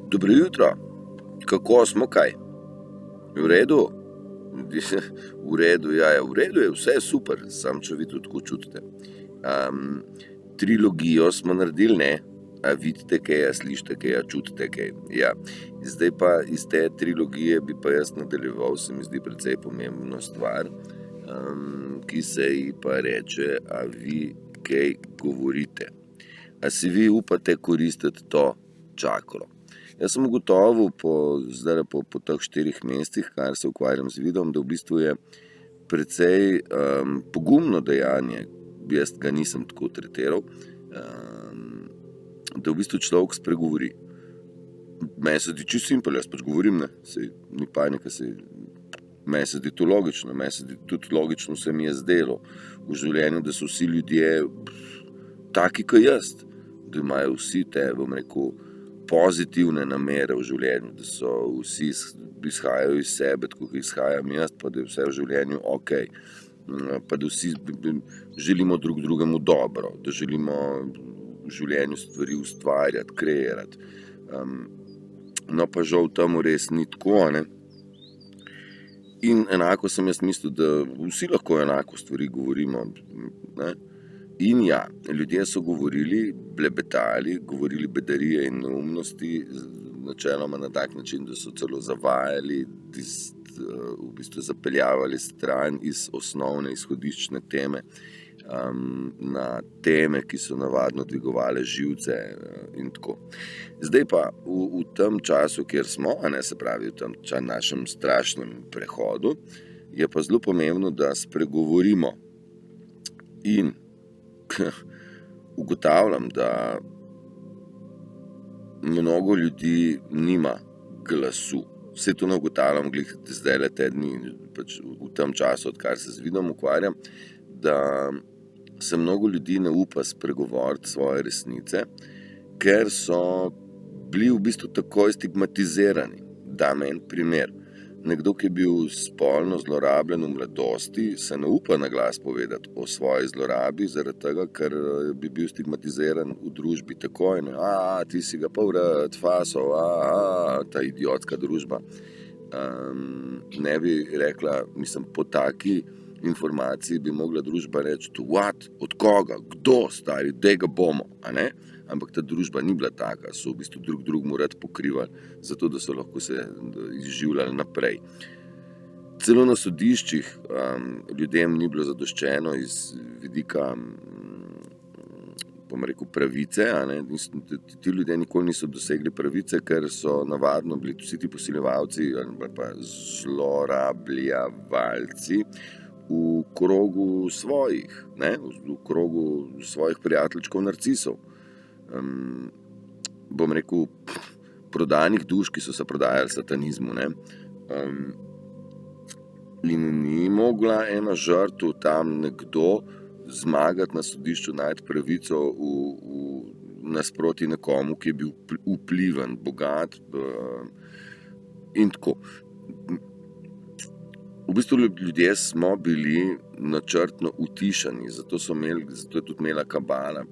Dobro jutro, kako smo, kaj? V redu? V redu, ja, v redu je, vse je super, samo če vi tudi tako čutite. Trilogijo smo naredili, ne? A vidite kaj, a slišite kaj, a čutite kaj? Ja. Zdaj pa iz te trilogije bi pa jaz nadaljeval, se mi zdi precej pomembno stvar, ki se ji pa reče, a vi kaj govorite. A si vi upate koristiti to čakro? Jaz sem ugotovil zdaj po teh 4 mesecih, kar se ukvarjam z vidom, da v bistvu je precej pogumno dejanje, jaz ga nisem tako tretiral, da v bistvu človek spregovori. Meni se zdi čisto simpel, jaz pač govorim, ne, saj ni panika, meni se zdi to logično, meni se zdi tudi logično, se mi je zdelo v življenju, da so vsi ljudje taki kot jaz, da imajo vsi te, bom rekel, pozitivne namere v življenju, da so vsi izhajajo iz sebe, tako kot izhajam jaz, pa da je vse v življenju okej. Pa da vsi želimo drug drugemu dobro, da želimo v življenju stvari ustvarjati, kreirati. No pa žal temu res ni tako, ne. In enako sem jaz mislil, da vsi lahko enako stvari govorimo, ne. In ja, ljudje so govorili, blebetali, govorili bedarije in neumnosti, načeloma na tak način, da so celo zavajali, v bistvu zapeljavali stran iz osnovne izhodiščne teme, na teme, ki so navadno dvigovale živce in tako. Zdaj pa v tem času, kjer smo, a ne, se pravi v tem našem strašnem prehodu, je pa zelo pomembno, da spregovorimo. In ugotavljam, da mnogo ljudi nima glasu. Vse to ne ugotavljam glih zdajle te dni, pač v tem času, odkar se z vidom ukvarjam, da se mnogo ljudi ne upa spregovoriti svoje resnice, ker so bili v bistvu takoj stigmatizirani. Dam en primer. Nekdo, ki je bil spolno zlorabljen v mladosti, se ne upa na glas povedati o svoji zlorabi, zaradi tega, ker bi bil stigmatiziran v družbi takoj, ne, ti si ga pa vrat, fasov, ta idiotska družba. Ne bi rekla, mislim, po taki informaciji bi mogla družba reči, what, od koga, kdo, stari, daj ga bomo, a ne? Ampak ta družba ni bila taka, so v bistvu drugemu rad pokrivali, zato da so lahko se izživljali naprej. Celo na sodiščih ljudem ni bilo zadoščeno iz vidika, bom rekel, pravice, a ne, ti ljudje nikoli niso dosegli pravice, ker so navadno bili vsi ti posiljevalci ali pa zlorabljevalci v krogu svojih, ne, v krogu svojih prijateljčkov narcisov. Bom rekel, prodanih duš, ki so se prodajali satanizmu, ne. In ni mogla ena žrtev tam nekdo zmagati na sodišču, najti pravico v nasproti nekomu, ki je bil vpliven, bogat in tako. V bistvu ljudje smo bili načrtno utišani, zato je tudi imela kabala,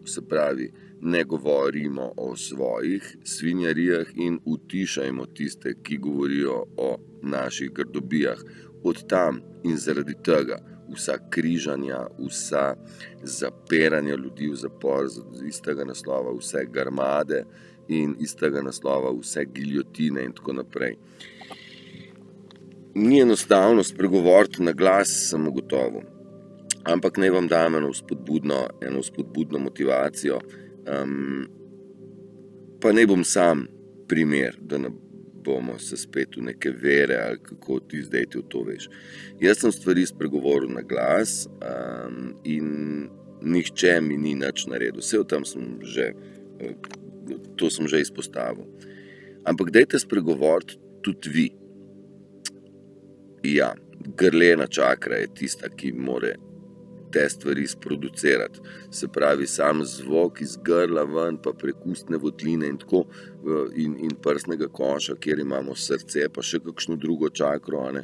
se pravi, ne govorimo o svojih svinjarijah in utišajmo tiste, ki govorijo o naših grdobijah. Od tam in zaradi tega vsa križanja, vsa zapiranja ljudi v zapor, iz tega naslova vse grmade in iz tega naslova vse giljotine in tako naprej. Ni enostavno spregovoriti na glas, sem ugotovil. Ampak naj vam dam eno spodbudno motivacijo, pa naj bom sam primer, da ne bomo se spet v neke vere ali kako ti zdaj ti v to veš. Jaz sem stvari spregovoril na glas in nihče mi ni nič naredil. Vse o tem to sem že izpostavil. Ampak dajte spregovoriti tudi vi. Ja, grlena čakra je tista, ki more te stvari sproducirati. Se pravi, sam zvok iz grla ven, pa prek ustne votline in tako, in prsnega koša, kjer imamo srce, pa še kakšno drugo čakro, a ne.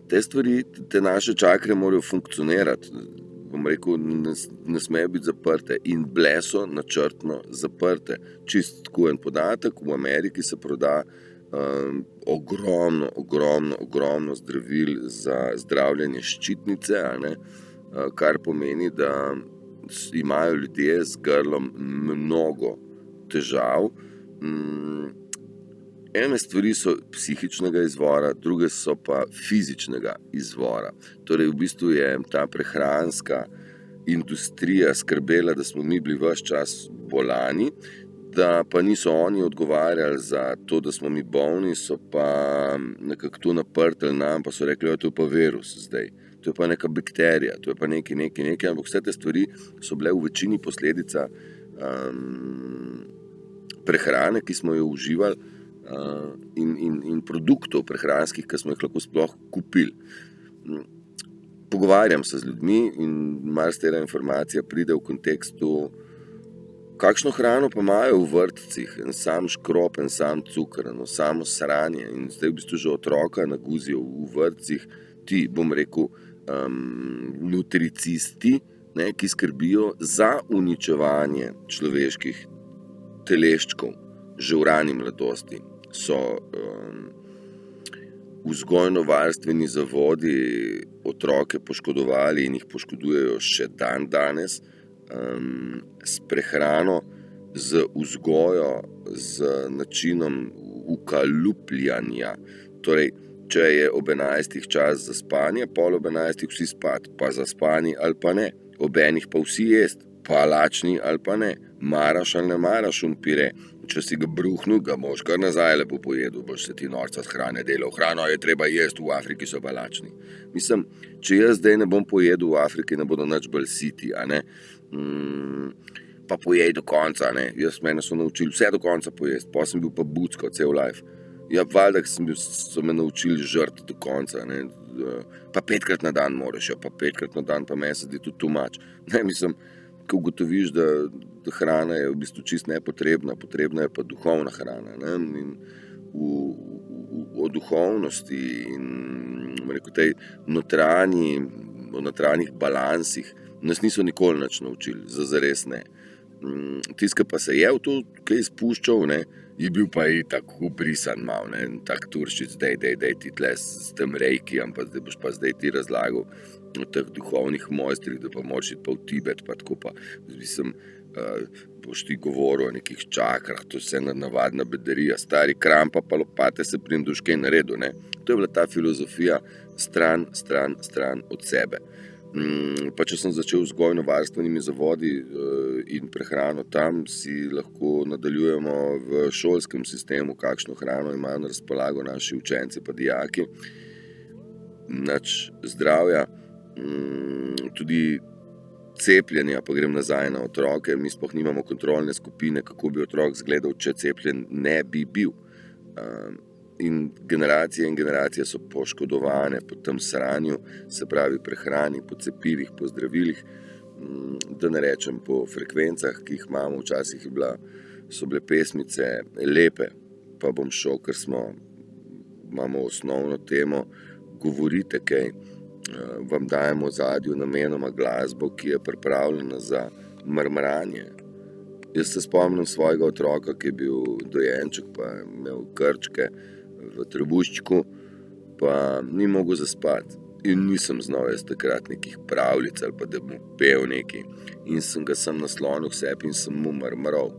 Te stvari, te naše čakre morajo funkcionirati. bom rekel, ne smejo biti zaprte in bile so načrtno zaprte. Čist tako en podatek, v Ameriki se proda ogromno zdravil za zdravljenje ščitnice, a ne, kar pomeni, da imajo ljudje z grlom mnogo težav. Ene stvari so psihičnega izvora, druge so pa fizičnega izvora. Torej, v bistvu je ta prehranska industrija skrbela, da smo mi bili ves čas bolani, da pa niso oni odgovarjali za to, da smo mi bolni, so pa nekako to naprtili nam, pa so rekli, to je pa virus zdaj, to je pa neka bakterija, to je pa nekaj, ampak vse te stvari so bile v večini posledica prehrane, ki smo jo uživali, in produktov prehranskih, ki smo jih lahko sploh kupili. Pogovarjam se z ljudmi in marsikatera informacija pride v kontekstu, kakšno hrano pa imajo v vrtcih, en sam škrob, en sam cukor, eno samo sranje, in zdaj v bistvu že otroka naguzijo v vrtcih ti, bom rekel, nutricisti, ne, ki skrbijo za uničevanje človeških teleščkov že v rani mladosti. So vzgojno-varstveni zavodi otroke poškodovali in jih poškodujejo še dan danes, s prehrano, z vzgojo, z načinom ukalupljanja. Torej, če je ob 11 čas za spanje, pol ob 11 vsi spat, pa zaspani ali pa ne, ob enih pa vsi jest, pa lačni ali pa ne, maraš ali ne maraš pire. Če si ga bruhnil, ga boš kar nazaj lepo pojedel, boš se ti norca z hrane delal. Hrano je treba jesti, v Afriki so pa lačni. Mislim, če jaz zdaj ne bom pojedel v Afriki, ne bodo nič bolj siti, a ne. Pa pojej do konca, ne. Mene so naučili vse do konca pojesti, pa sem bil pa bucko cel life. Ja, valjda so me naučili žrt do konca, ne. Pa 5-krat na dan moraš, pa 5-krat na dan pa mesa je tudi too much. Ne, mislim, ko ugotoviš, da hrana je v bistvu čist nepotrebna, potrebna je pa duhovna hrana, ne? In o duhovnosti in tej notranjih balansih nas niso nikoli nič naučili, zares ne. Tisti, pa se je v to kaj spuščal, ne, je bil pa itak ubrisan mal, ne, tak turšic, dej ti tle s tem rejkijem, pa zdaj boš pa zdaj ti razlagal o teh duhovnih mojstrih, da pa moraš iti pa v Tibet, pa tako pa, boš ti govoril o nekih čakrah, to je vse navadna bedarija, stari krampa pa lopate se prim, da boš kaj naredil, ne. To je bila ta filozofija stran od sebe. Pa če sem začel vzgojno-varstvenimi zavodi in prehrano tam, si lahko nadaljujemo v šolskem sistemu, kakšno hrano imajo na razpolago naši učenci pa dijaki. Nač zdravja, tudi cepljenja, pa grem nazaj na otroke, mi sploh nimamo kontrolne skupine, kako bi otrok izgledal, če cepljen ne bi bil. In generacije so poškodovane po tem sranju, se pravi prehrani, po cepivih, po zdravilih, da ne rečem po frekvencah, ki jih imamo. Včasih so bile pesmice lepe, pa bom šel, ker imamo osnovno temo, govorite kaj, vam dajemo v ozadju namenoma glasbo, ki je pripravljena za mrmranje. Jaz se spomnim svojega otroka, ki je bil dojenček, pa je imel krčke v trebuščku, pa ni mogel zaspati. In nisem znal jaz takrat nekih pravljic ali pa da mu pel nekaj. In sem ga sam naslonil k sebi in sem mu mrmral.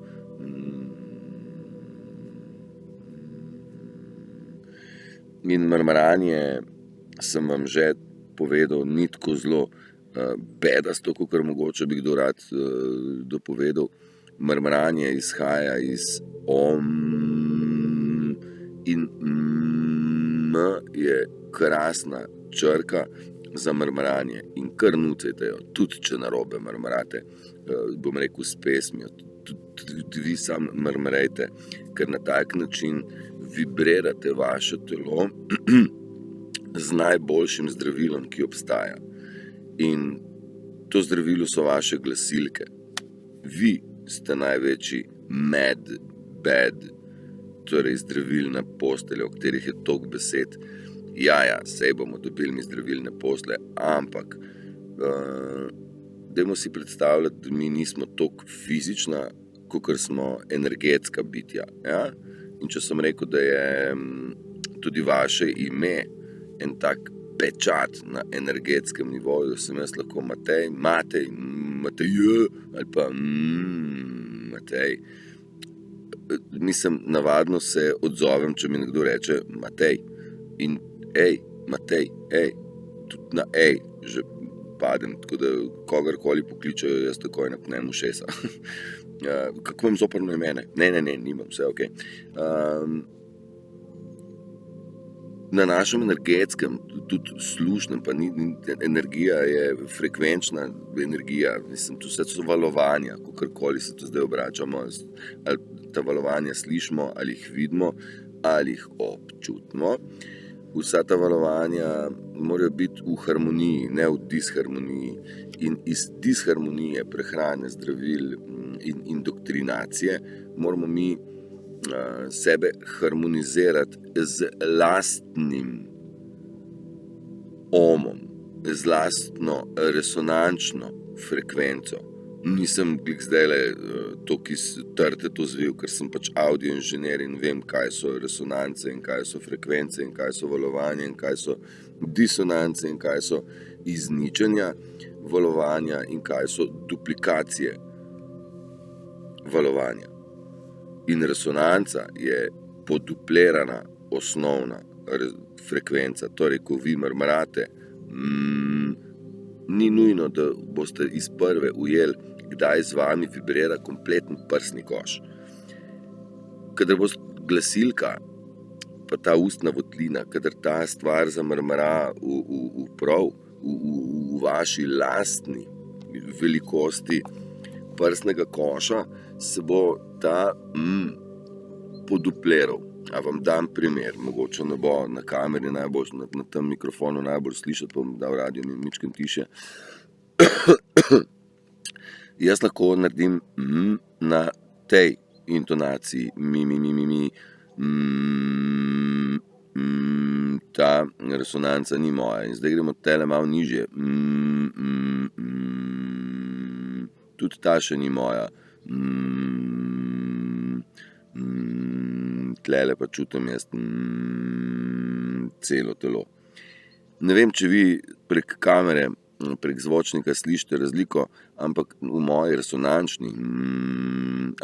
In mrmranje sem vam že povedal, ni tako zelo bedasto, kakor mogoče bi kdo rad dopovedal. Mrmranje izhaja iz in je krasna črka za mrmranje in kar nucajte jo, tudi če narobe mrmrate, bom rekel s pesmijo, tudi vi sam mrmrejte, ker na tak način vibrirate vaše telo z najboljšim zdravilom, ki obstaja. In to zdravilo so vaše glasilke. Vi ste največji bad, torej zdravilna postelja, o katerih je toliko besed. Ja, sej bomo dobili mi zdravilne posle, ampak dajmo si predstavljati, da mi nismo toliko fizična, kakor smo energetska bitja. Ja? In če sem rekel, da je tudi vaše ime en tak pečat na energetskem nivoju, sem jaz lahko Matej, ali pa Matej. Mislim, navadno se odzovem, če mi nekdo reče Matej. In Matej, tudi na že padem, tako da kogarkoli pokličajo, jaz takoj napnem ušesa. Kako imam zoprno imene? Ne, nimam, vse ok. Na našem energetskem, tudi slušnem, pa energija je frekvenčna energija, mislim, to so valovanja, kakorkoli se to zdaj obračamo, ali ta valovanja slišimo, ali jih vidimo, ali jih občutimo. Vsa ta valovanja morajo biti v harmoniji, ne v disharmoniji. In iz disharmonije prehrane, zdravil in indoktrinacije moramo mi sebe harmonizirati z lastnim omom, z lastno resonančno frekvenco. Nisem zdajle toliko iz trte to zvil, ker sem pač audio inženir in vem, kaj so resonance in kaj so frekvence in kaj so valovanja in kaj so disonance in kaj so izničenja valovanja in kaj so duplikacije valovanja. In resonanca je poduplirana osnovna frekvenca, torej ko vi mrmrate, ni nujno, da boste iz prve ujeli, kdaj z vami vibrira kompleten prsni koš. Kadar bo glasilka, pa ta ustna votlina, kadar ta stvar zamrmra v vaši lastni velikosti prsnega koša, se bo ta podupliral. A vam dam primer, mogoče ne bo na kameri najbolj, na tem mikrofonu najbolj slišati, pa bom dal radio mičken tiše. Jaz lahko naredim na tej intonaciji, ta resonanca ni moja. In zdaj gremo tele malo nižje. Tudi ta še ni moja. Tlele pa čutim jaz celo telo. Ne vem, če vi prek kamere, prek zvočnika slišite razliko, ampak v moji resonančni.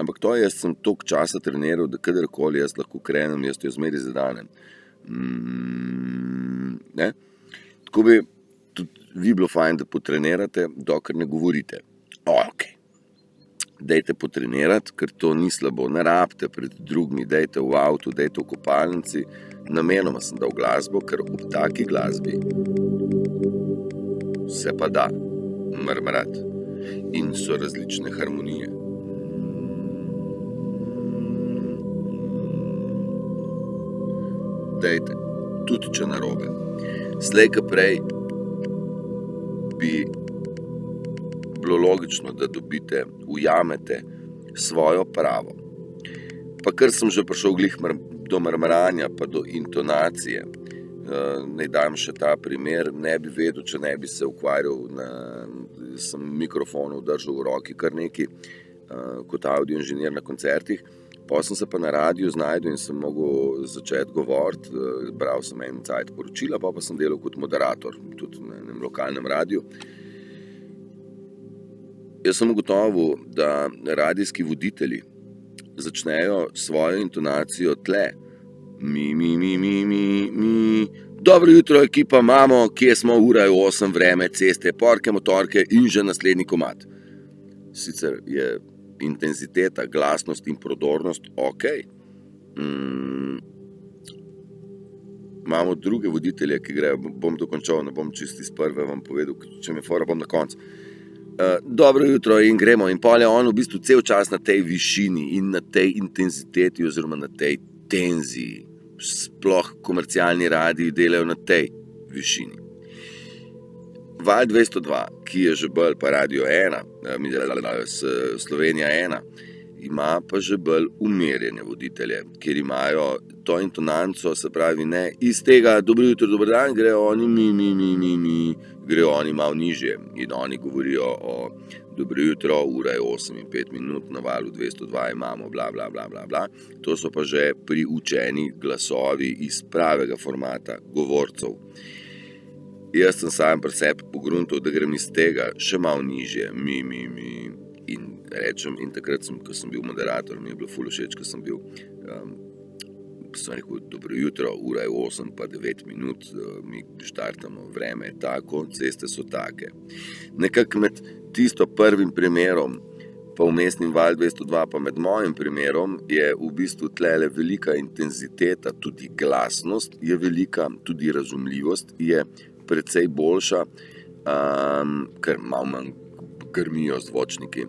Ampak to jaz sem toliko časa treniral, da kadarkoli jaz lahko krenem, jaz jo zmeri zadanem. Ne? Tako bi tudi vi bilo fajn, da potrenirate, dokler ne govorite. Ok. Dajte potrenirati, ker to ni slabo. Ne rabite pred drugimi, dajte v avtu, dajte v kopalnici. Namenoma sem dal glasbo, ker ob taki glasbi se pa da mrmrati. In so različne harmonije. Dajte, tudi če narobe. Slej ka prej bi bilo logično, da dobite, ujamete svojo pravo. Pa ker sem že prišel glih do mrmranja, pa do intonacije, naj dam še ta primer, ne bi vedel, če ne bi se ukvarjal, sem mikrofonov držal v roki kar nekaj, kot audio inženir na koncertih, potem sem se pa na radiju znajdel in sem mogel začeti govoriti, bral sem en cajt poročila, pa sem delal kot moderator, tudi na enem lokalnem radiju. Jaz sem ugotovil, da radijski voditelji začnejo svojo intonacijo tle. Dobro jutro, ekipa, mamo, kje smo, ura je 8, vreme, ceste, porke, motorke in že naslednji komad. Sicer je intenziteta, glasnost in prodornost ok. Imamo druge voditelje, ki grejo, bom dokončal, ne bom čisti iz prve vam povedal, če me fora, bom na koncu. Dobro jutro in gremo. In pol je on v bistvu cel čas na tej višini in na tej intenziteti oziroma na tej tenziji. Sploh komercialni radiji delajo na tej višini. Val 202, ki je že bolj pa Radio 1, Slovenija 1, ima pa že bolj umirjene voditelje, kjer imajo to intonanco, se pravi, ne, iz tega dobro jutro, dober dan, grejo oni grejo oni malo nižje in oni govorijo o dobro jutro, ura je 8 in 5 minut, na valu 202 imamo bla bla bla bla bla. To so pa že priučeni glasovi iz pravega formata govorcev. Jaz sem sam pri sebi pogruntal, da grem iz tega še malo nižje, in rečem, in takrat ko sem bil moderator, mi je bilo ful všeč, ko sem bil, sem rekel, dobro jutro, ura je 8 pa 9 minut, mi štartamo, vreme je tako, ceste so take. Nekako med tisto prvim primerom, pa vmesnim val 202, pa med mojim primerom, je v bistvu tlele velika intenziteta, tudi glasnost je velika, tudi razumljivost je precej boljša, ker malo manj grmijo zvočniki.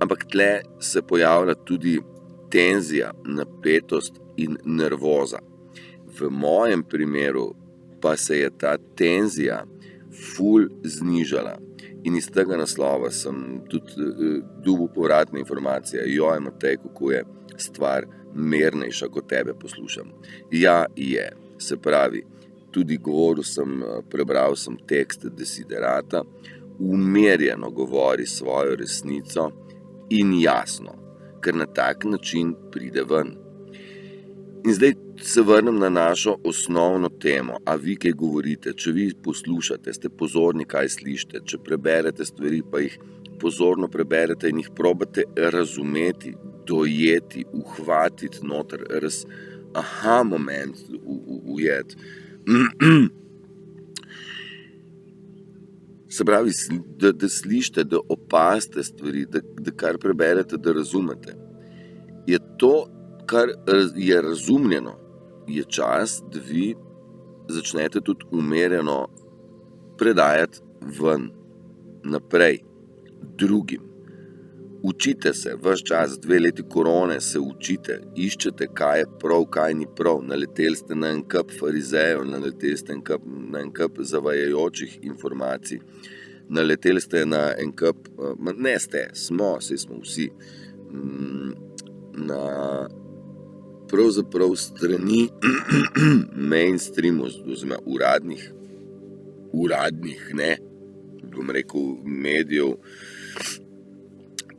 Ampak tle se pojavlja tudi tenzija, napetost in nervoza. V mojem primeru pa se je ta tenzija ful znižala. In iz tega naslova sem tudi dobil povratne informacije, joj, Matej, kako je stvar mirnejša, ko tebe poslušam. Ja, je, se pravi, tudi govoril sem, prebral sem tekst Desiderata, umirjeno govori svojo resnico in jasno, ker na tak način pride ven. In zdaj se vrnem na našo osnovno temo, a vi kaj govorite, če vi poslušate, ste pozorni, kaj slišite, če preberete stvari, pa jih pozorno preberete in jih probate razumeti, dojeti, uhvatiti noter, aha moment ujet. Se pravi, da slišite, da opazite stvari, da kar preberete, da razumete. Je to, kar je razumljeno, je čas, da vi začnete tudi umirjeno predajati ven, naprej, drugim. Učite se, ves čas, 2 leti korone se učite, iščete, kaj je prav, kaj ni prav, naleteli ste na en kup farizejev, naleteli ste na en kup zavajajočih informacij, naleteli ste na en kup, ne ste, saj smo vsi, na pravzaprav strani mainstreamu, oziroma uradnih, ne, bom rekel, medijev,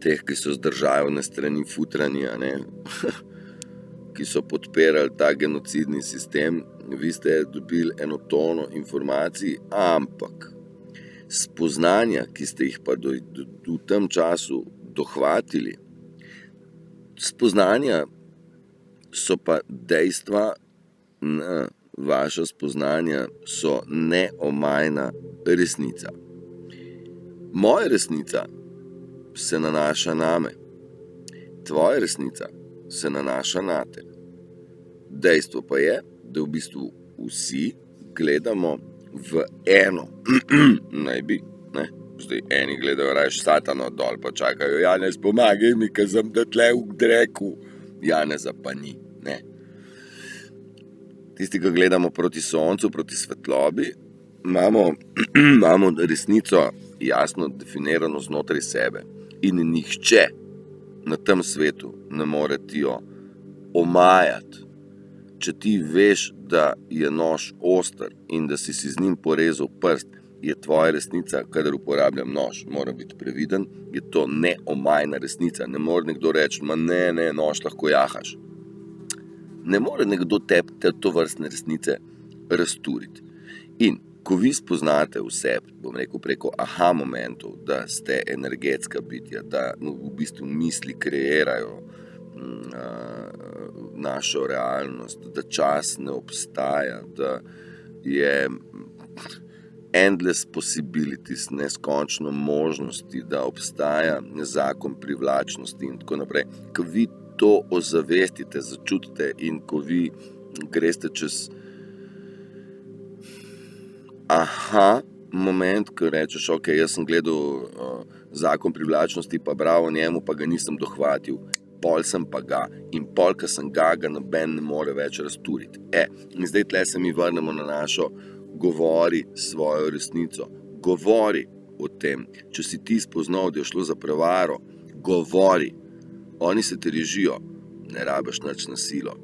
teh, ki so zdržavne strani futranja, ne, ki so podpirali ta genocidni sistem, vi ste dobili eno tono informacij, ampak spoznanja, ki ste jih pa v tem času dohvatili, spoznanja so pa dejstva, vaša spoznanja so neomajna resnica. Moja resnica se nanaša name, tvoja resnica se nanaša nate. Dejstvo pa je, da v bistvu vsi gledamo v eno, naj bi, ne, zdaj eni gledajo rajš satano dol, pa čakajo, Janez, pomagaj mi, ker sem da tle v dreku, Janeza pa ni, ne. Tisti, ki gledamo proti soncu, proti svetlobi, imamo resnico jasno definirano znotraj sebe. In nihče na tem svetu ne more ti jo omajati. Če ti veš, da je nož oster in da si z njim porezal prst, je tvoja resnica, kadar uporabljam nož, mora biti previden, je to neomajna resnica. Ne more nekdo reči, ne, nož lahko jahaš. Ne more nekdo te tovrstne resnice razturiti. In ko vi spoznate vse, bom rekel, preko aha momentov, da ste energetska bitja, da v bistvu misli kreirajo našo realnost, da čas ne obstaja, da je endless possibilities, neskončno možnosti, da obstaja zakon privlačnosti in tako naprej. Ko vi to ozavestite, začutite in ko vi greste čez aha moment, ko rečeš, ok, jaz sem gledal zakon privlačnosti, pa bravo njemu, pa ga nisem dohvatil, pol sem pa ga in pol, ko sem ga noben ne more več razturiti. In zdaj tle se mi vrnemo na našo govori svojo resnico. Govori o tem, če si ti spoznal, da je šlo za prevaro, govori. Oni se te režijo, ne rabiš nič na silo.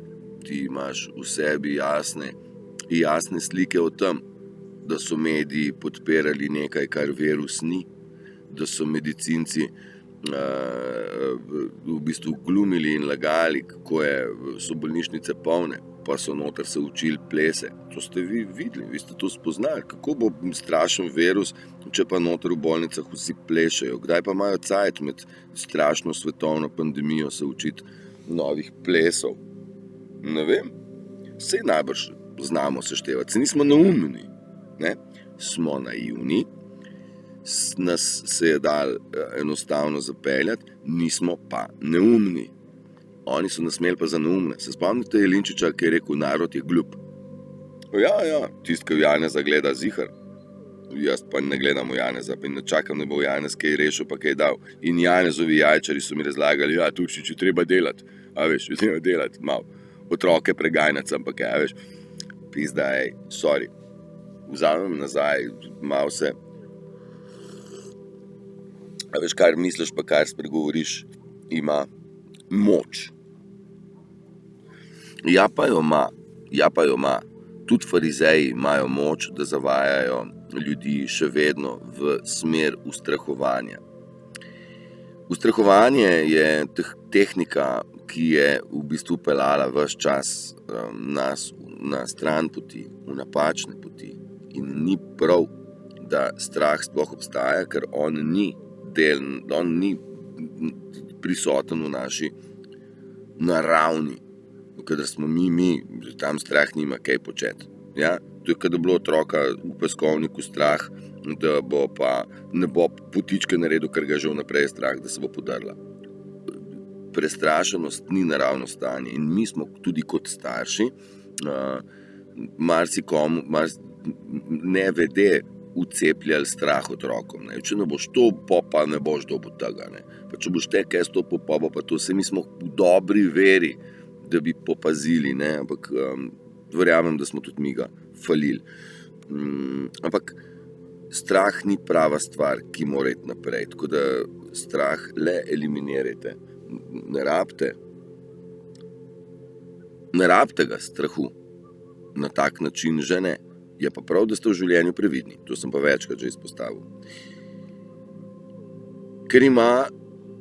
Ti imaš v sebi jasne slike o tem, da so mediji podpirali nekaj, kar virus ni, da so medicinci v bistvu glumili in lagali, kako so bolnišnice polne, pa so noter se učili plese. To ste vi videli, vi ste to spoznali. Kako bo strašen virus, če pa noter v bolnicah vsi plešejo? Kdaj pa imajo cajt med strašno svetovno pandemijo se učiti novih plesov? Ne vem. Saj najbrž znamo seštevati. Se nismo neumni, ne? Smo naivni, nas se je dal enostavno zapeljati, nismo pa neumni. Oni so nas imeli pa za neumne. Se spomnite Jelinčiča, ki je rekel, narod je glup? Ja, tist, ki v Janeza gleda zihar. Jaz pa ne gledam v Janeza, pa ne čakam, da bo Janez kaj rešil, pa kaj dal. In Janezovi jajčari so mi razlagali, ja, Turšič, treba delati. A veš, treba delati, malo. Otroke preganjati, ampak ja, veš, pizda, sorry. Vzamem nazaj, malo se. A veš, kar misliš, pa kar spregovoriš, ima moč. Ja pa jo ima. Tudi farizeji imajo moč, da zavajajo ljudi še vedno v smer ustrahovanja. Ustrahovanje je tehnika, ki je v bistvu peljala ves čas nas na stran poti, v napačne poti. In ni prav, da strah sploh obstaja, ker on ni prisoten v naši naravni. Kadar smo mi, tam strah nima kaj početi. Ja? To je, kadar bilo otroka v peskovniku strah, da ne bo potičke naredil, ker ga že vnaprej strah, da se bo podrla. Prestrašenost ni naravno stanje in mi smo tudi kot starši marsikomu ne vede ucepljali strah otrokom. Ne? Če ne boš to, pa ne boš dobil tega. Ne? Pa če boš te kaj stopil, pa to se mi smo v dobri veri, da bi popazili, ne? Ampak verjamem, da smo tudi mi ga falili. Ampak strah ni prava stvar, ki mora iti naprej, tako da strah le eliminirajte. Ne rabite ga strahu, na tak način že ne. Je pa prav, da ste v življenju previdni, to sem pa večkrat že izpostavil. Ker ima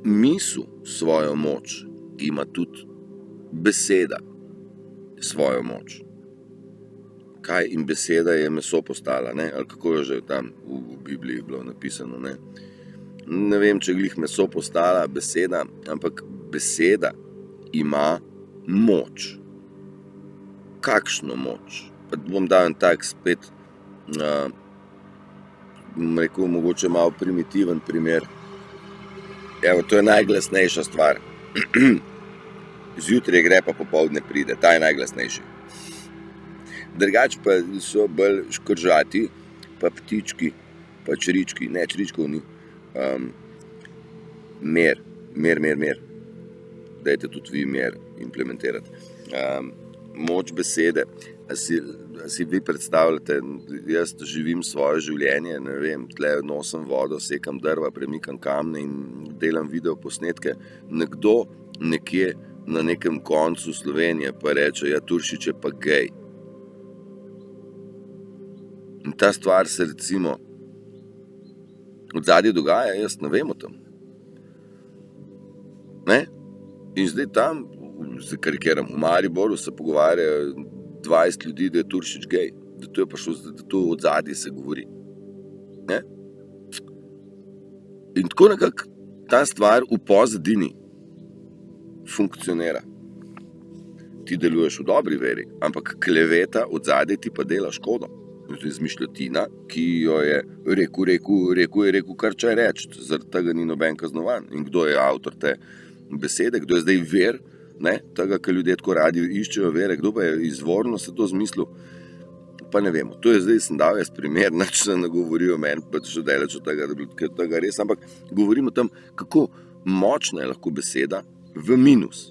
misel svojo moč, ima tudi beseda svojo moč. Kaj in beseda je meso postala, ne? Ali kako je že tam v Bibliji bilo napisano, ne? Ne vem, če glih meso postala beseda, ampak beseda ima moč. Kakšno moč? Pa bom dal en tak spet, rekel, mogoče malo primitiven primer. Evo, to je najglasnejša stvar. Zjutraj gre, pa popoldne pride, ta je najglasnejši. Drugač pa so bolj škržati, pa ptički, pa črički, ne, čričkov ni. Mer. Dajte tudi vi mer implementirati. Moč besede. A si vi predstavljate, jaz živim svoje življenje, ne vem, tle nosim vodo, sekam drva, premikam kamne in delam video posnetke. Nekdo nekje na nekem koncu Slovenije pa reče, ja, Turšič je pa gej. In ta stvar se recimo odzadje dogaja, jaz ne vem o tem. Ne? In zdaj tam, se karikiram, v Mariboru se pogovarjajo 20 ljudi, da je Turšič gej, da to je prišlo, da to odzadje se govori. Ne? In tako nekako ta stvar v pozadini funkcionira. Ti deluješ v dobri veri, ampak kleveta odzadje ti pa dela škodo. To je izmišljotina, ki jo je rekel, kar če reči, zaradi tega ni noben kaznovan. In kdo je avtor te besede, kdo je zdaj ver, ne, tega, kar ljudje tako radi iščejo vere, kdo pa je izvorno se to zmislil, pa ne vemo. To je zdaj, sem dal jaz primer, nič se ne govori o meni, pa še daleč od tega, da bi tega res, ampak govorim o tem, kako močna je lahko beseda v minus.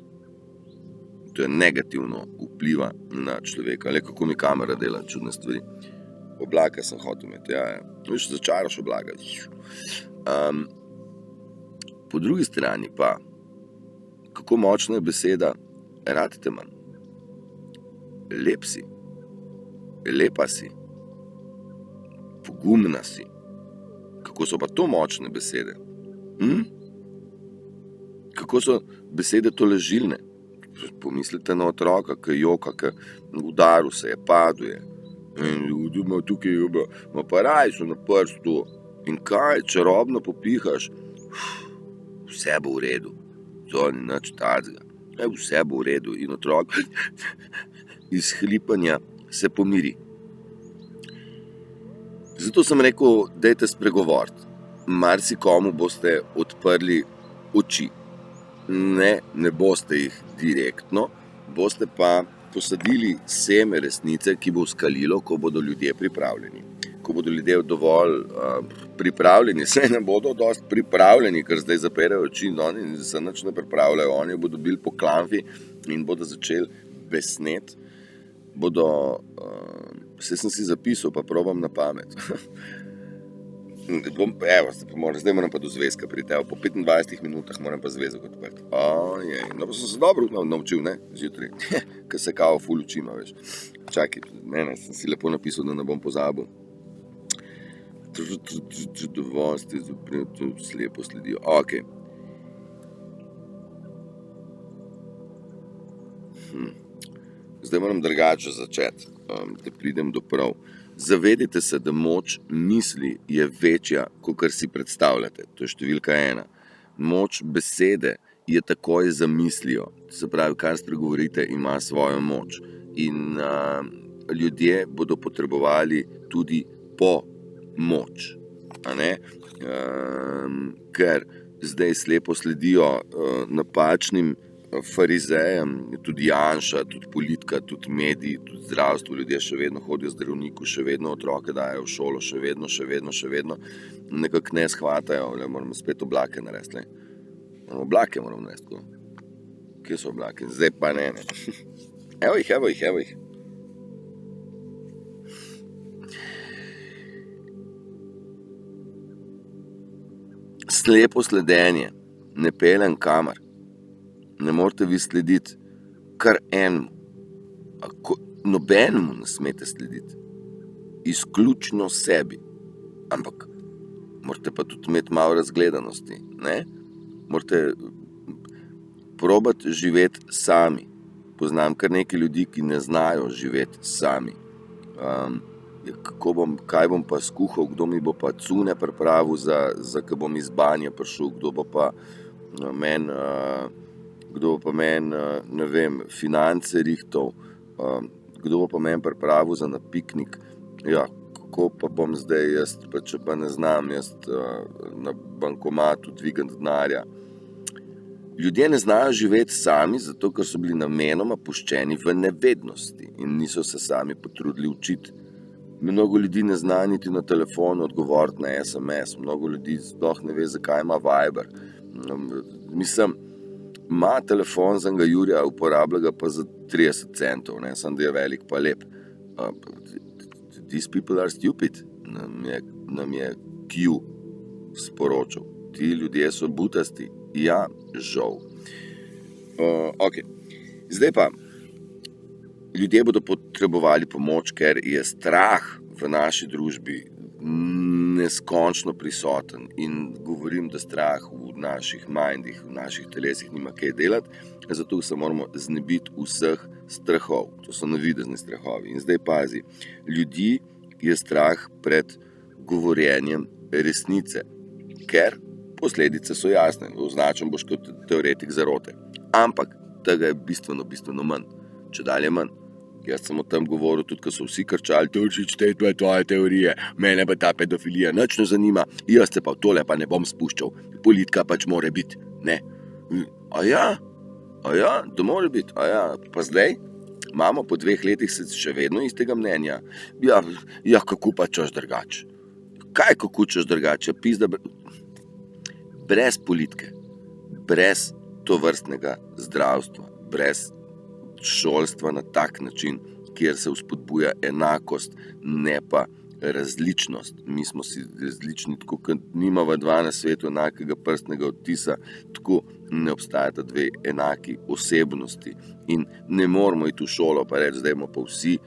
To je negativno vpliva na človeka, le kako mi kamera dela čudne stvari. Oblaka sem hotel imeti, ja. Viš, začaraš oblaka. Po drugi strani pa, kako močna je beseda rad te imam, lep si, lepa si, pogumna si. Kako so pa to močne besede? Kako so besede tolažilne? Pomislite na otroka, ki joka, ki udaril se je, padel je. In ljudi ima tukaj, ima pa rajco na prstu. In kaj, čarobno popihaš, vse bo v redu. To ni nič tacga. Vse bo v redu. In otrok iz hlipanja se pomiri. Zato sem rekel, dajte spregovoriti. Marsikomu boste odprli oči. Ne boste jih direktno, boste pa posadili seme resnice, ki bo skalilo, ko bodo ljudje pripravljeni. Ko bodo ljudje dovolj pripravljeni, saj ne bodo dosti pripravljeni, ker zdaj zaperejo oči in oni se nič ne pripravljajo, oni bodo bili po klamfi in bodo začeli besneti. Vse sem si zapisal, pa probam na pamet. Zdaj moram pa do zvezka priti, po 25 minutah moram pa zvezek odprti. No, pa sem se dobro naučil, ne, zjutraj, ker se kao ful učima, veš. Čakaj, sem si lepo napisal, da ne bom pozabil. Dovosti, slepo sledijo, okej. Zdaj moram drugače začeti, da pridem do prav. Zavedite se, da moč misli je večja, kakor si predstavljate. To je številka 1. Moč besede je takoj za mislijo. Se pravi, kar spregovorite, ima svojo moč. In ljudje bodo potrebovali tudi pomoč. Ker zdaj slepo sledijo napačnim farizejem, tudi Janša, tudi politika, tudi mediji, tudi zdravstvo, ljudje še vedno hodijo zdravniku, še vedno otroke dajo v šolo, še vedno, nekako ne shvatajo, moramo spet oblake narediti. Oblake moramo narediti. Kje so oblake? Zdaj pa ne. Evo jih. Slepo sledenje ne peljem kamar. Ne morete vi slediti kar enemu. Nobenemu ne smete slediti. Izključno sebi. Ampak morate pa tudi imeti malo razgledanosti. Morate probati živeti sami. Poznam kar nekaj ljudi, ki ne znajo živeti sami. Kaj bom pa skuhal, kdo mi bo pa cune pripravil, ko bom iz banje prišel, kdo bo pa meni, ne vem, finance rihtal, kdo bo pa meni pripravil za na piknik. Kako pa bom zdaj jaz, pa če pa ne znam jaz na bankomatu dvigati denarja. Ljudje ne znajo živeti sami, zato ker so bili namenoma puščeni v nevednosti in niso se sami potrudili učiti. Mnogo ljudi ne zna niti na telefonu odgovoriti na SMS, mnogo ljudi sploh ne ve, zakaj ima Viber. Ima telefon za enega Jurija, uporablja ga pa za 30 centov, samo da je velik pa lep. These people are stupid, nam je Q sporočil. Ti ljudje so butasti. Ja, žal. Zdaj pa, ljudje bodo potrebovali pomoč, ker je strah v naši družbi neskončno prisoten in govorim, da strah v naših mindih, v naših telesih nima kaj delati, zato se moramo znebiti vseh strahov. To so navidezni strahovi. In zdaj pazi, ljudi je strah pred govorjenjem resnice, ker posledice so jasne. Označen boš kot teoretik zarote. Ampak tega je bistveno manj. Če dalje manj. Jaz sem o tem govoril, tudi ko so vsi krčali, Turčič, te tvoje teorije, mene pa ta pedofilija nič ne zanima, jaz se pa v tole pa ne bom spuščal, politika pač more biti, ne. Ja, da more biti, pa zdaj imamo po 2 letih se še vedno istega mnenja. Ja, kako pa češ drugače? Kaj kako češ drugače? Pizda, brez politike, brez tovrstnega zdravstva, brez šolstva na tak način, kjer se vzpodbuja enakost, ne pa različnost. Mi smo si različni, tako kot nimava dva na svetu enakega prstnega odtisa, tako ne obstajata dve enaki osebnosti. In ne moramo iti v šolo pa reči, zdaj bomo pa vsi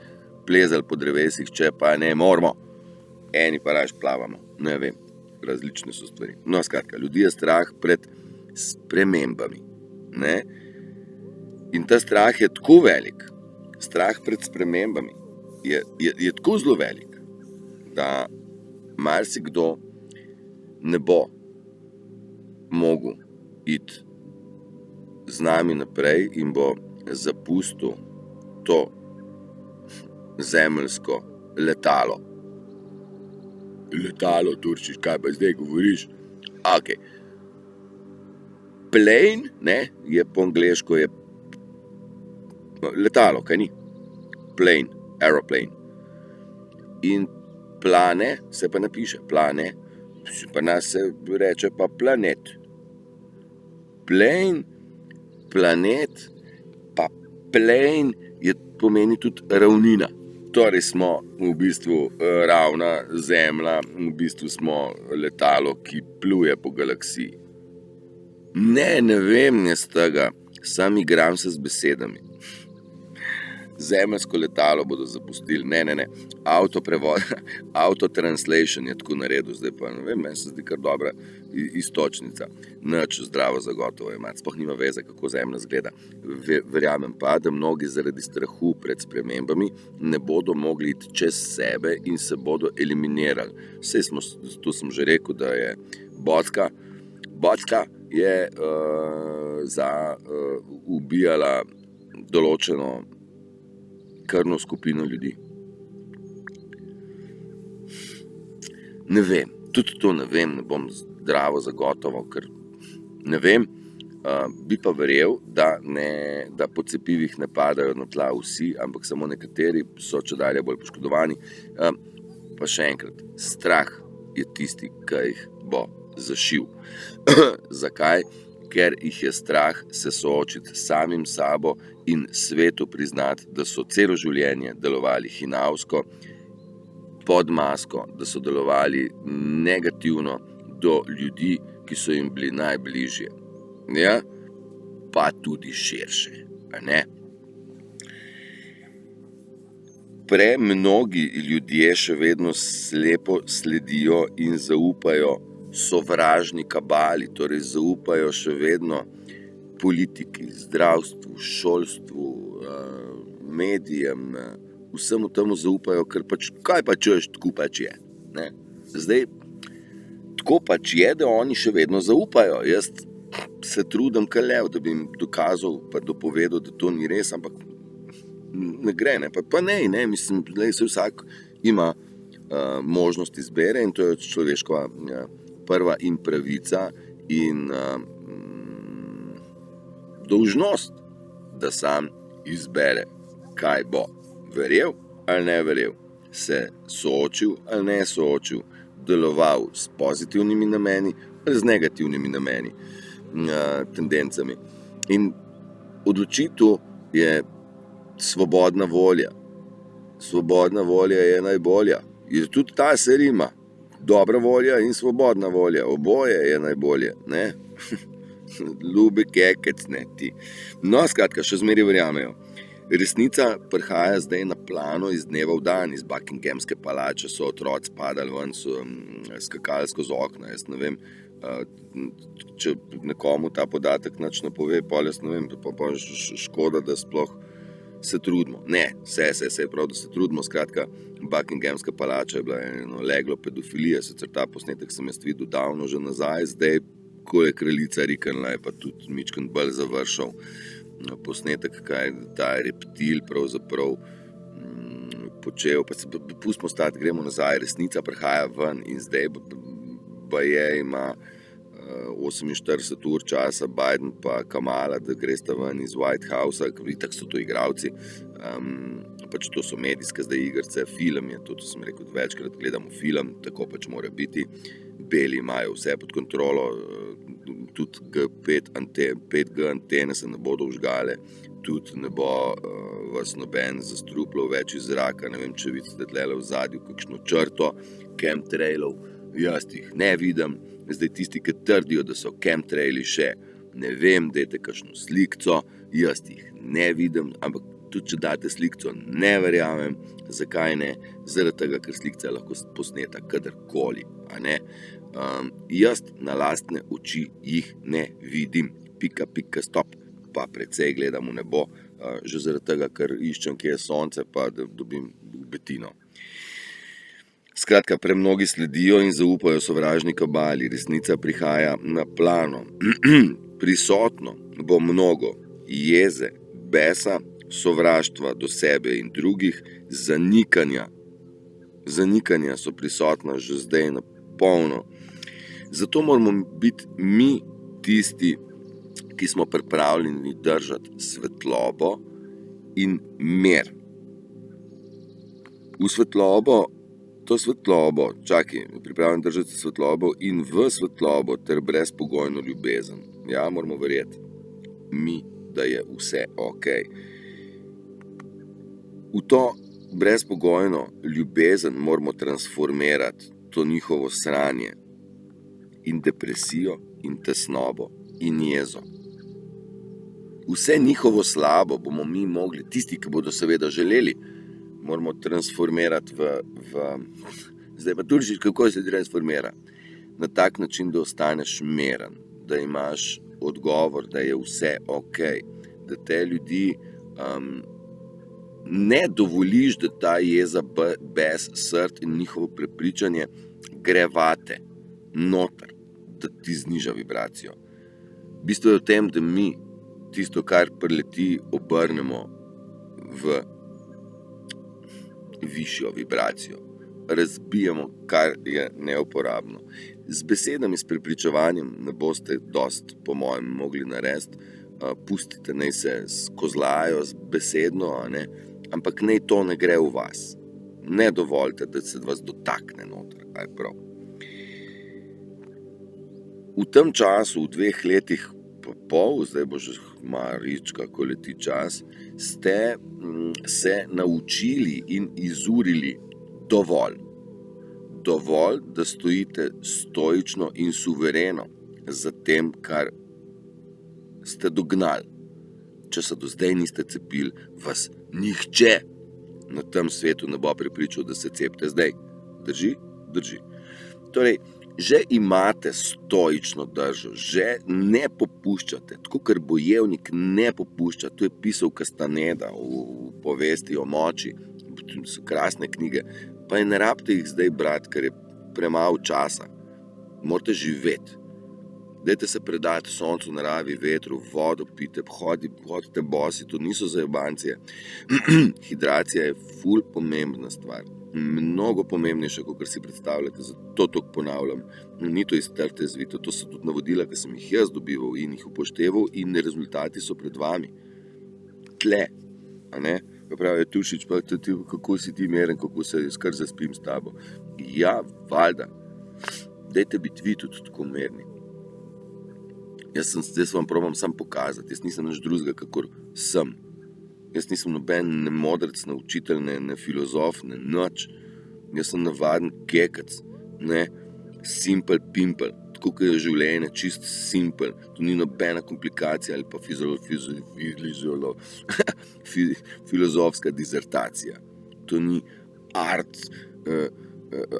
plezali po drevesih, če pa ne moramo. Eni pa raje plavamo. Ne vem, različne so stvari. No, skratka, ljudi je strah pred spremembami. Ne? In ta strah je tako velik, strah pred spremembami je tako zelo velik, da marsikdo ne bo mogel iti z nami naprej in bo zapustil to zemeljsko letalo. Letalo, Turčič, kaj pa zdaj govoriš? Ok. Plane, ne, je po angleško je letalo, kaj ni? Plane, aeroplane. In plane se pa napiše, plane, pa nas se reče pa planet. Plane, planet, pa plane je pomeni tudi ravnina. Torej smo v bistvu ravna zemlja, v bistvu smo letalo, ki pluje po galaksiji. Ne vem jaz tega, sam igram se z besedami. Zemeljsko letalo bodo zapustili, ne. Auto-translation je tako naredil, zdaj pa ne vem, meni se zdi kar dobra istočnica. Nič zdravo zagotovo je, sploh nima veze, kako zemlja zgleda. Verjamem pa, da mnogi zaradi strahu pred spremembami ne bodo mogli iti čez sebe in se bodo eliminirali. To sem že rekel, da je Bocka je ubijala določeno krvno skupino ljudi. Ne vem, tudi to ne vem, ne bom zdravo zagotovo, ker ne vem, bi pa verjel, da po cepivih ne padajo na tla vsi, ampak samo nekateri so čedalje bolj poškodovani. Pa še enkrat, strah je tisti, ki jih bo zašil. Zakaj? Ker jih je strah se soočiti s samim sabo in svetu priznati, da so celo življenje delovali hinavsko, pod masko, da so delovali negativno do ljudi, ki so jim bili najbližje. Ja? Pa tudi širše. Ne? Premnogi ljudje še vedno slepo sledijo in zaupajo sovražni kabali, torej zaupajo še vedno politiki, zdravstvu, šolstvu, medijem, vsemu temu zaupajo, ker pač, kaj pa češ, tako pač je. Ne? Zdaj, tako pač je, da oni še vedno zaupajo. Jaz se trudim kar lev, da bi jim dokazal, pa dopovedal, da to ni res, ampak ne gre, ne, pa ne, mislim, da se vsak ima možnost izbere in to je človeška prva in pravica in dolžnost, da sam izbere, kaj bo. Verjel ali ne verjel, se soočil ali ne soočil, deloval s pozitivnimi nameni ali z negativnimi nameni, tendencami. In odločitev je svobodna volja. Svobodna volja je najbolja. In tudi ta se rima. Dobra volja in svobodna volja. Oboje je najbolje. Ne? Ljube kekec, ne ti. No, skratka, še zmeraj verjamejo. Resnica prihaja zdaj na plano iz dneva v dan, iz Buckinghamske palače so otroci padali ven, so skakali skozi okna, jaz ne vem, če nekomu ta podatek nič ne pove, pol jaz ne vem, pa škoda, da sploh se trudimo. Ne, se je prav, da se trudimo, skratka, Buckinghamska palača je bila eno leglo pedofilije, sicer ta posnetek sem jaz videl davno že nazaj, zdaj, ko je kraljica riknila, je pa tudi mičken bolj završal posnetek, kaj ta reptil pravzaprav počel, pa se pustimo stati, gremo nazaj, resnica prihaja ven in zdaj baje ima 48 ur časa Biden pa Kamala, da gresta ven iz White Housea, itak so to igralci, pač to so medijske zdaj igrice, film je, to sem rekel večkrat, gledamo film, tako pač mora biti, beli imajo vse pod kontrolo, tudi 5G antene se ne bodo vžgale, tudi ne bo vas noben zastrupljal več iz zraka. Ne vem, če vidite tlele v zadju kakšno črto chemtrailov, jaz jih ne vidim. Zdaj tisti, ki trdijo, da so chemtraili še, ne vem, dajte kakšno slikco, jaz jih ne vidim, ampak tudi če date slikco, ne verjamem. Zakaj ne? Zaradi tega, ker slikca je lahko posneta kadarkoli, a ne? Jaz na lastne oči jih ne vidim, pika, stop, pa precej gledam v nebo, že zaradi tega, ker iščem, kje je sonce, pa da dobim betino. Skratka, premnogi sledijo in zaupajo sovražni kabali, resnica prihaja na plano. Prisotno bo mnogo jeze, besa, sovraštva do sebe in drugih, zanikanja. Zanikanja so prisotna že zdaj na polno. Zato moramo biti mi tisti, ki smo pripravljeni držati svetlobo in mir. V svetlobo, pripravljen držati svetlobo in v svetlobo ter brezpogojno ljubezen. Ja, moramo verjeti mi, da je vse okej. V to brezpogojno ljubezen moramo transformirati to njihovo sranje in depresijo in tesnobo in jezo. Vse njihovo slabo bomo mi mogli, tisti, ki bodo seveda želeli, moramo transformirati zdaj pa turčiš, kako se transformira? Na tak način, da ostaneš miren, da imaš odgovor, da je vse okej, da te ljudi ne dovoliš, da ta jeza, bes, srd in njihovo prepričanje gre vate, noter, da ti zniža vibracijo. Bistvo je v tem, da mi tisto, kar prileti, obrnemo v višjo vibracijo. Razbijamo, kar je neuporabno. Z besedami, s prepričevanjem ne boste dost, po mojem, mogli narediti. Pustite, naj se skozlajo besedno, ampak naj to ne gre v vas. Ne dovolite, da se vas dotakne noter, aj prav. V tem času, v 2 letih pa pol, zdaj bo že marička, ko leti čas, ste se naučili in izurili dovolj. Dovolj, da stojite stoično in suvereno za tem, kar ste dognali. Če se do zdaj niste cepili, vas nihče na tem svetu ne bo prepričal, da se cepite zdaj. Drži? Drži. Torej, že imate stoično držo, že ne popuščate, tako ker bojevnik ne popušča, to je pisal Castaneda v povesti o moči, so krasne knjige, pa ne rabite jih zdaj brati, ker je premalo časa. Morate živeti. Dajte se predati soncu, naravi, vetru, vodo pite, hodite bosi, to niso zajebancije. Hidracija je ful pomembna stvar. Mnogo pomembnejša, kot si predstavljate, zato to ponavljam. Ni to iz trte zvito, to so tudi navodila, ki sem jih jaz dobival in jih upošteval in rezultati so pred vami. Tle, a ne? Pa pravi, Tušič, pa kako si ti meren, kako se skar zaspim s tabo. Ja, valjda. Dajte biti vi tudi tako merni. Jaz vam probam sam pokazati, jaz nisem nič drugega, kakor sem. Jaz nisem noben ne modrec, ne učitelj, ne filozof, ne nič. Jaz sem navaden kekac, ne, simple pimple, tako kot je življenje, čist simple. To ni nobena komplikacija ali pa filozofska dizertacija. To ni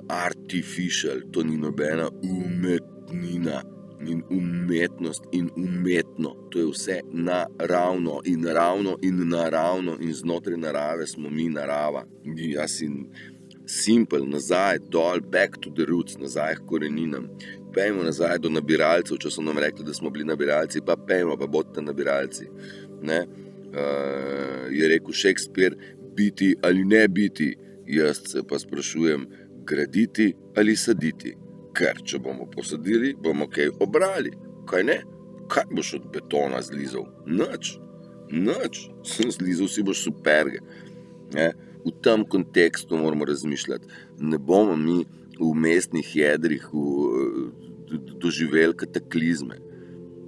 artificial, to ni nobena umetnina. In umetnost in umetno, to je vse naravno in ravno in naravno in znotraj narave smo mi narava. Jaz in simple, nazaj, dol, back to the roots, nazaj k koreninam. Pejmo nazaj do nabiralcev, če so nam rekli, da smo bili nabiralci, pa pejmo, pa bodite nabiralci. Ne? Je rekel Shakespeare, biti ali ne biti, jaz se pa sprašujem, graditi ali saditi. Ker če bomo posadili, bomo kaj obrali. Kaj ne? Kaj boš od betona zlizal? Nič. Zlizal si boš superge. V tem kontekstu moramo razmišljati. Ne bomo mi v mestnih jedrih doživeli kataklizme.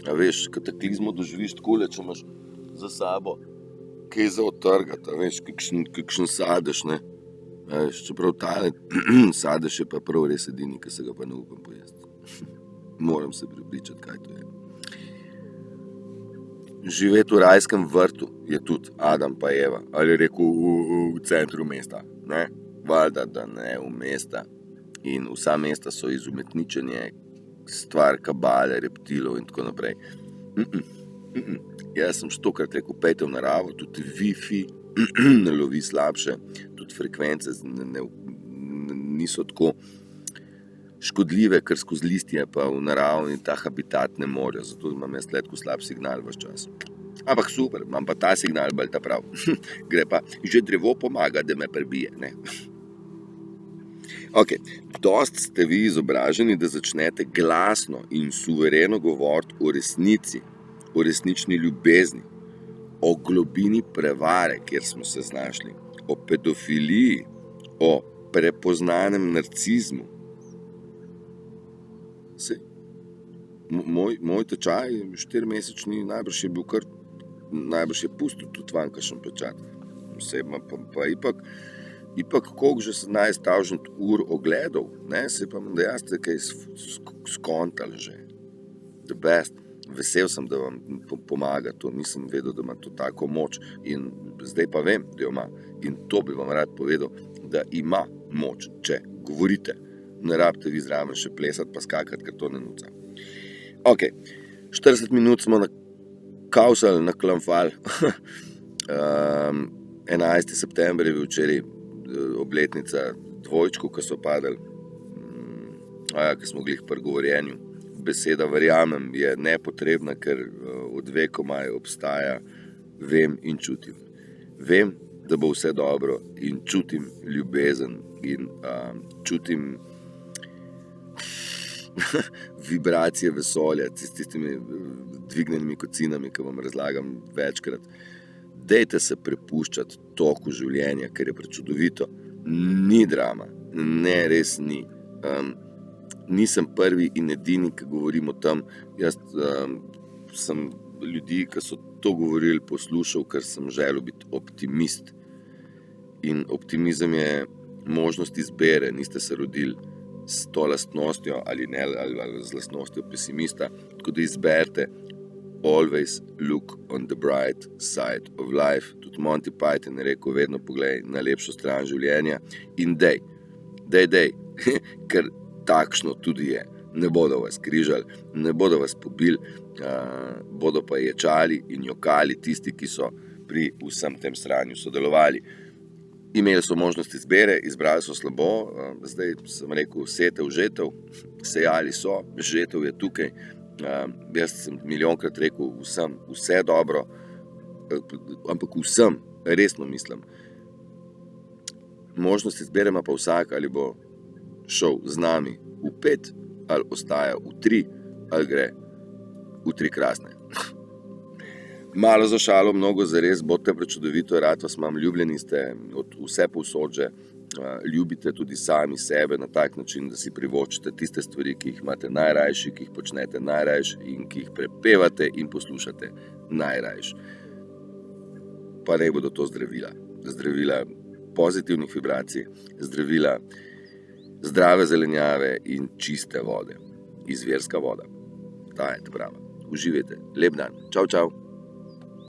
A veš, kataklizmo doživiš takole, če imaš za sabo kaj za odtrgati, a veš, kakšen sadež, ne. A veš, čeprav tale sadež je pa prav res edini, ki se ga pa ne upam pojesti. Moram se prepričati, kaj to je. Živeti v rajskem vrtu je tudi Adam pa Eva, ali je rekel v centru mesta, ne? Valjda, da ne v mesta. In vsa mesta so izumetničenje, stvar kabale, reptilov in tako naprej. Jaz sem stokrat rekel, pejte v naravo, tudi Wi-Fi ne lovi slabše, tudi frekvence niso tako škodljive, ker skozi listje pa v naravni ta habitat ne morejo, zato imam jaz tako slab signal ves čas. Ampak super, imam pa ta signal bolj ta prav. Gre pa, že drevo pomaga, da me prebije, ne. Ok, dost ste vi izobraženi, da začnete glasno in suvereno govoriti o resnici, o resnični ljubezni, o globini prevare, kjer smo se znašli, o pedofiliji, o prepoznanem narcizmu. Moj tečaj 4-mesečni najbrž je bil kar, najbrž je pustil tudi van kakšen pečat. Pa ipak koliko že 17.000 ur ogledov, ne, se pa da jaz te kaj skontali že. The best. Vesel sem, da vam pomaga to, nisem vedel, da ima to tako moč in zdaj pa vem, da jo ima. In to bi vam rad povedal, da ima moč, če govorite. Ne rabite vi zraven še plesati pa skakati, ker to ne nuca. Ok, 40 minut smo nakausali, naklamfali. 11. september je bil včeraj obletnica dvojčku, ko so padali, ko smo glih pri govorjenju. Beseda verjamem je nepotrebna, ker od vekomaj obstaja vem in čutim. Vem, da bo vse dobro in čutim ljubezen in čutim vibracije vesolja, s tistimi dvignenimi kocinami, ki vam razlagam večkrat. Dejte se prepuščati toku življenja, ker je prečudovito. Ni drama, ne, res ni. Nisem prvi in edini, ki govorim o tem. Jaz sem ljudi, ki so to govorili, poslušal, ker sem želel biti optimist. In optimizem je možnost izbere, niste se rodili s to lastnostjo ali ne, ali z lastnostjo pesimista, tako da izberite. Always look on the bright side of life. Tudi Monty Python je rekel, vedno poglej na lepšo stran življenja in dej, ker takšno tudi je. Ne bodo vas križali, ne bodo vas pobili, bodo pa ječali in jokali tisti, ki so pri vsem tem sranju sodelovali. Imeli so možnost izbere, izbrali so slabo, zdaj sem rekel, setev, žetev, sejali so, žetev je tukaj. Jaz sem milijonkrat rekel vsem, vse dobro, ampak vsem, resno mislim. Možnost izbere ima pa vsak, ali bo šel z nami v 5, ali ostaja v 3, ali gre v 3 krasne. Malo za šalo, mnogo za res, bodite prečudovito, rad vas imam, ljubljeni ste od vse povsod že. Ljubite tudi sami sebe na tak način, da si privočite tiste stvari, ki jih imate najrajši, ki jih počnete najrajši in ki jih prepevate in poslušate najrajši. Pa ne bodo to zdravila pozitivnih vibracij, zdravila zdrave zelenjave in čiste vode, izvirska voda. Ta je prava. Uživajte. Lep dan. Čau, čau.